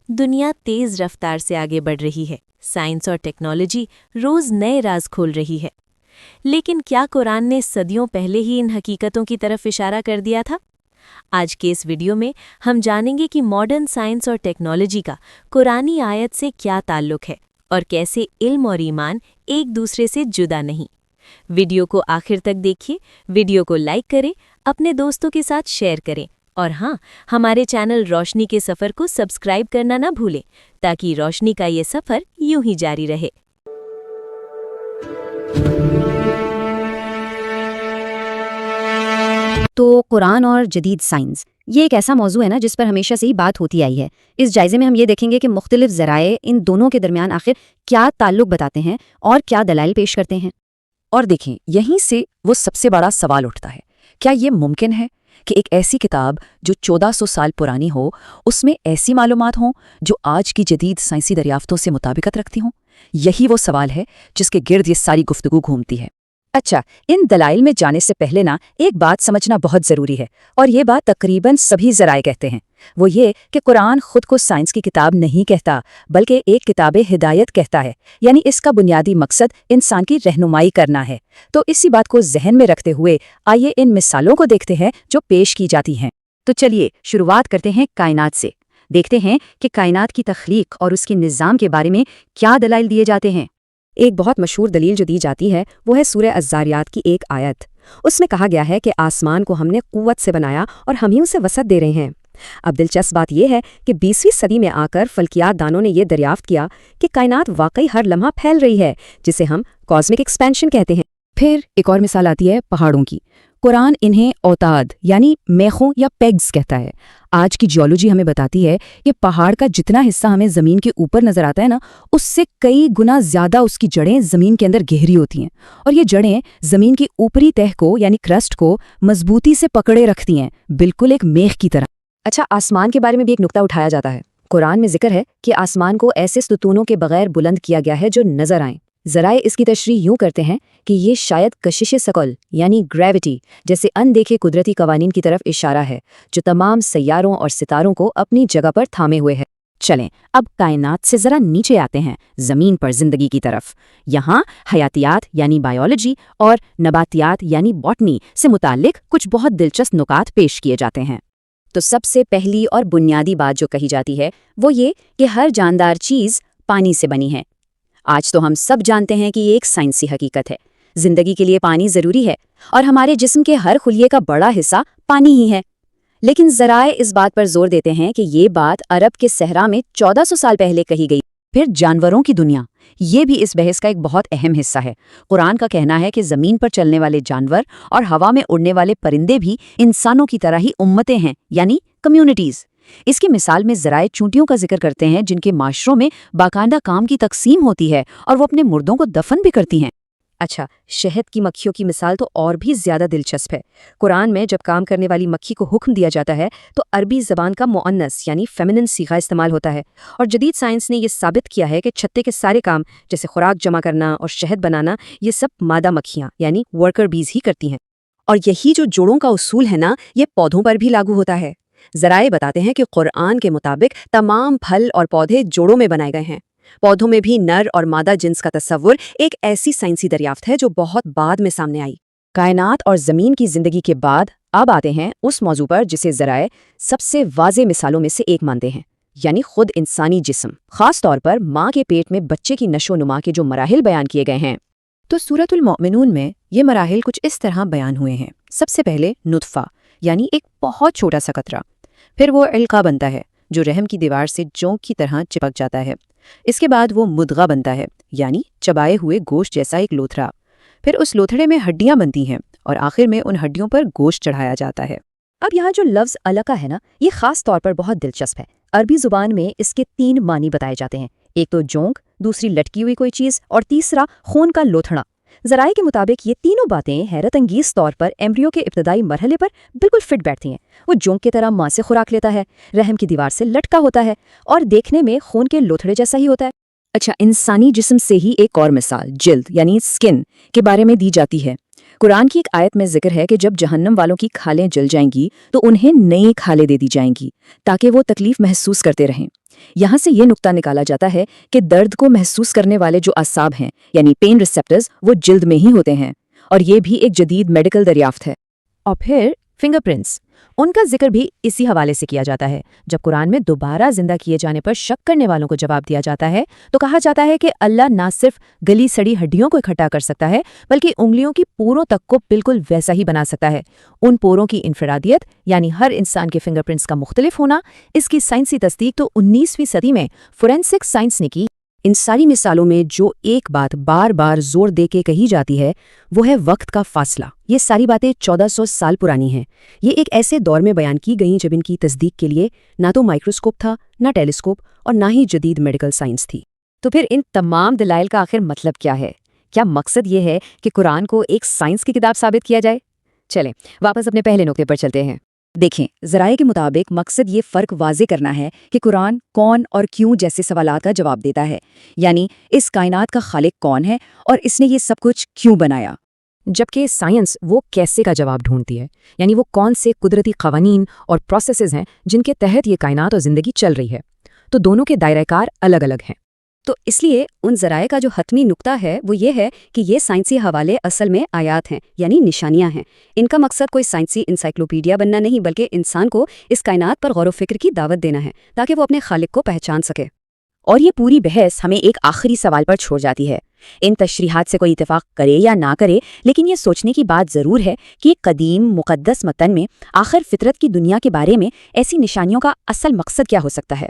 दुनिया तेज रफ्तार से आगे बढ़ रही है। साइंस और टेक्नोलॉजी रोज नए राज खोल रही है। लेकिन क्या कुरान ने सदियों पहले ही इन हकीकतों की तरफ इशारा कर दिया था? आज के इस वीडियो में हम जानेंगे कि मॉडर्न साइंस और टेक्नोलॉजी का कुरानी आयत से क्या ताल्लुक है और कैसे इल्म और ईमान एक दूसरे से जुदा नहीं। वीडियो को आखिर तक देखिए, वीडियो को लाइक करें, अपने दोस्तों के साथ शेयर करें और हाँ, हमारे चैनल रोशनी के सफ़र को सब्सक्राइब करना ना भूलें ताकि रोशनी का ये सफ़र यूं ही जारी रहे। तो कुरान और जदीद साइंस ये एक ऐसा मौजू है ना जिस पर हमेशा से ही बात होती आई है। इस जायजे में हम ये देखेंगे कि मुख्तलिफ ज़राए इन दोनों के दरमियान आखिर क्या ताल्लुक बताते हैं और क्या दलाइल पेश करते हैं। और देखें, यहीं से वो सबसे बड़ा सवाल उठता है, क्या ये मुमकिन है कि एक ऐसी किताब जो 1400 साल पुरानी हो, उसमें ऐसी मालूमात हों जो आज की जदीद साइंसी दरियाफ्तों से मुताबिकत रखती हों? यही वो सवाल है जिसके गिर्द ये सारी गुफ्तगू घूमती है। अच्छा, इन दलाइल में जाने से पहले ना एक बात समझना बहुत ज़रूरी है, और ये बात तकरीबन सभी ज़राए कहते हैं। वो ये कि कुरान खुद को साइंस की किताब नहीं कहता, बल्कि एक किताब हिदायत कहता है, यानी इसका बुनियादी मकसद इंसान की रहनुमाई करना है। तो इसी बात को जहन में रखते हुए आइए इन मिसालों को देखते हैं जो पेश की जाती हैं। तो चलिए शुरुआत करते हैं कायनात से। देखते हैं कि कायनात की तख्लीक और उसके निज़ाम के बारे में क्या दलाइल दिए जाते हैं। एक बहुत मशहूर दलील जो दी जाती है वो है सूरह अज़्ज़ारियात की एक आयत। उसमें कहा गया है कि आसमान को हमने क़ुव्वत से बनाया और हम ही उसे वसअत दे रहे हैं। अब दिलचस्प बात यह है कि 20वीं सदी में आकर फल्कियात दानों ने यह दरियाफ्त किया कि कायनात वाकई हर लम्हा फैल रही है, जिसे हम कॉस्मिक एक्सपेंशन कहते हैं। फिर एक और मिसाल आती है पहाड़ों की। कुरान इन्हें औताद यानी मेखों या पेग्स कहता है। आज की जियोलॉजी हमें बताती है कि पहाड़ का जितना हिस्सा हमें ज़मीन के ऊपर नज़र आता है ना, उससे कई गुना ज़्यादा उसकी जड़ें ज़मीन के अंदर गहरी होती हैं, और ये जड़ें ज़मीन की ऊपरी तह को यानी क्रस्ट को मजबूती से पकड़े रखती हैं, बिल्कुल एक मेख की तरह। अच्छा, आसमान के बारे में भी एक नुक्ता उठाया जाता है। कुरान में जिक्र है कि आसमान को ऐसे स्तूनों के बगैर बुलंद किया गया है जो नजर आएं। ज़राए इसकी तशरीह यूं करते हैं कि ये शायद कशिश सकल यानी ग्रेविटी जैसे अनदेखे कुदरती कवानीन की तरफ इशारा है जो तमाम सैयारों और सितारों को अपनी जगह पर थामे हुए है। चलें अब कायनात से ज़रा नीचे आते हैं, ज़मीन पर ज़िंदगी की तरफ। यहाँ हयातियात यानी बायोलॉजी और नबातियात यानी बॉटनी से मुताल्लिक कुछ बहुत दिलचस्प नुकात पेश किए जाते हैं। तो सबसे पहली और बुनियादी बात जो कही जाती है वो ये कि हर जानदार चीज़ पानी से बनी है। आज तो हम सब जानते हैं कि ये एक साइंसी हकीकत है। जिंदगी के लिए पानी ज़रूरी है और हमारे जिस्म के हर खुलिये का बड़ा हिस्सा पानी ही है। लेकिन ज़राए इस बात पर जोर देते हैं कि ये बात अरब के सहरा में 1400 साल पहले कही गई। फिर जानवरों की दुनिया, ये भी इस बहस का एक बहुत अहम हिस्सा है। कुरान का कहना है कि ज़मीन पर चलने वाले जानवर और हवा में उड़ने वाले परिंदे भी इंसानों की तरह ही उम्मतें हैं, यानी कम्युनिटीज़। इसकी मिसाल में ज़राए चूंटियों का जिक्र करते हैं जिनके माशरों में बाकायदा काम की तकसीम होती है और वो अपने मुर्दों को दफन भी करती हैं। अच्छा, शहद की मक्खियों की मिसाल तो और भी ज़्यादा दिलचस्प है। कुरान में जब काम करने वाली मक्खी को हुक्म दिया जाता है तो अरबी ज़बान का मुअन्नस यानी फेमिनिन सीगा इस्तेमाल होता है, और जदीद साइंस ने यह साबित किया है कि छत्ते के सारे काम जैसे खुराक जमा करना और शहद बनाना ये सब मादा मक्खियाँ यानी वर्कर बीज ही करती हैं। और यही जो जोड़ों का उसूल है ना, ये पौधों पर भी लागू होता है। ज़राए बताते हैं कि कुरान के मुताबिक तमाम फल और पौधे जोड़ों में बनाए गए हैं। पौधों में भी नर और मादा जिन्स का तस्वुर एक ऐसी साइंसी दरियाफ्त है जो बहुत बाद में सामने आई। कायनात और ज़मीन की ज़िंदगी के बाद अब आते हैं उस मौजू पर जिसे ज़राए सबसे वाज़े मिसालों में से एक मानते हैं, यानी खुद इंसानी जिस्म, ख़ास तौर पर माँ के पेट में बच्चे की नशो-नुमा के जो मराहिल बयान किए गए हैं। तो सूरतुल मोमिनून में ये मराहिल कुछ इस तरह बयान हुए हैं। सबसे पहले नुत्फ़ा यानी एक बहुत छोटा सा कतरा, फिर वो इल्का बनता है जो रहम की दीवार से जोंक की तरह चिपक जाता है। इसके बाद वो मुद्गा बनता है यानी चबाए हुए गोश्त जैसा एक लोथड़ा। फिर उस लोथड़े में हड्डियां बनती हैं और आखिर में उन हड्डियों पर गोश्त चढ़ाया जाता है। अब यहाँ जो लफ्ज़ अलका है ना, ये खास तौर पर बहुत दिलचस्प है। अरबी ज़ुबान में इसके 3 मानी बताए जाते हैं। एक तो जोंक, दूसरी लटकी हुई कोई चीज़ और तीसरा खून का लोथड़ा। ज़राए के मुताबिक ये तीनों बातें हैरत अंगीज़ तौर पर एम्ब्रियो के इब्तदाई मरहले पर बिल्कुल फिट बैठती हैं। वो जोंक की तरह माँ से खुराक लेता है, रहम की दीवार से लटका होता है और देखने में खून के लोथड़े जैसा ही होता है। अच्छा, इंसानी जिस्म से ही एक और मिसाल जिल्द यानी स्किन के बारे में दी जाती है। कुरान की एक आयत में जिक्र है कि जब जहन्नम वालों की खालें जल जाएंगी तो उन्हें नई खालें दे दी जाएंगी ताकि वो तकलीफ महसूस करते रहें। یہاں سے یہ نقطہ نکالا جاتا ہے کہ درد کو محسوس کرنے والے جو اعصاب ہیں یعنی پین ریسپٹرز وہ جلد میں ہی ہوتے ہیں، اور یہ بھی ایک جدید میڈیکل دریافت ہے۔ اور پھر فنگر پرنٹس، ان کا ذکر بھی اسی حوالے سے کیا جاتا ہے۔ جب قرآن میں دوبارہ زندہ کیے جانے پر شک کرنے والوں کو جواب دیا جاتا ہے تو کہا جاتا ہے کہ اللہ نہ صرف گلی سڑی ہڈیوں کو اکٹھا کر سکتا ہے بلکہ انگلیوں کی پوروں تک کو بالکل ویسا ہی بنا سکتا ہے۔ ان پوروں کی انفرادیت یعنی ہر انسان کے فنگر پرنٹس کا مختلف ہونا، اس کی سائنسی تصدیق تو 19ویں صدی میں فورینسک سائنس نے کی۔ ان ساری مثالوں میں جو ایک بات بار بار زور دے کے کہی جاتی ہے وہ ہے وقت کا فاصلہ۔ یہ ساری باتیں 1400 سال پرانی ہیں۔ یہ ایک ایسے دور میں بیان کی گئیں جب ان کی تصدیق کے لیے نہ تو مائکروسکوپ تھا، نہ ٹیلیسکوپ، اور نہ ہی جدید میڈیکل سائنس تھی۔ تو پھر ان تمام دلائل کا آخر مطلب کیا ہے؟ کیا مقصد یہ ہے کہ قرآن کو ایک سائنس کی کتاب ثابت کیا جائے؟ چلیں واپس اپنے پہلے نقطے پر چلتے ہیں۔ دیکھیں، ذرائع کے مطابق مقصد یہ فرق واضح کرنا ہے کہ قرآن کون اور کیوں جیسے سوالات کا جواب دیتا ہے، یعنی اس کائنات کا خالق کون ہے اور اس نے یہ سب کچھ کیوں بنایا، جبکہ سائنس وہ کیسے کا جواب ڈھونڈتی ہے، یعنی وہ کون سے قدرتی قوانین اور پروسیسز ہیں جن کے تحت یہ کائنات اور زندگی چل رہی ہے۔ تو دونوں کے دائرہ کار الگ الگ ہیں۔ تو اس لیے ان ذرائع کا جو حتمی نقطہ ہے وہ یہ ہے کہ یہ سائنسی حوالے اصل میں آیات ہیں، یعنی نشانیاں ہیں۔ ان کا مقصد کوئی سائنسی انسائکلوپیڈیا بننا نہیں بلکہ انسان کو اس کائنات پر غور و فکر کی دعوت دینا ہے تاکہ وہ اپنے خالق کو پہچان سکے۔ اور یہ پوری بحث ہمیں ایک آخری سوال پر چھوڑ جاتی ہے۔ ان تشریحات سے کوئی اتفاق کرے یا نہ کرے، لیکن یہ سوچنے کی بات ضرور ہے کہ قدیم مقدس متن میں آخر فطرت کی دنیا کے بارے میں ایسی نشانیوں کا اصل مقصد کیا ہو سکتا ہے۔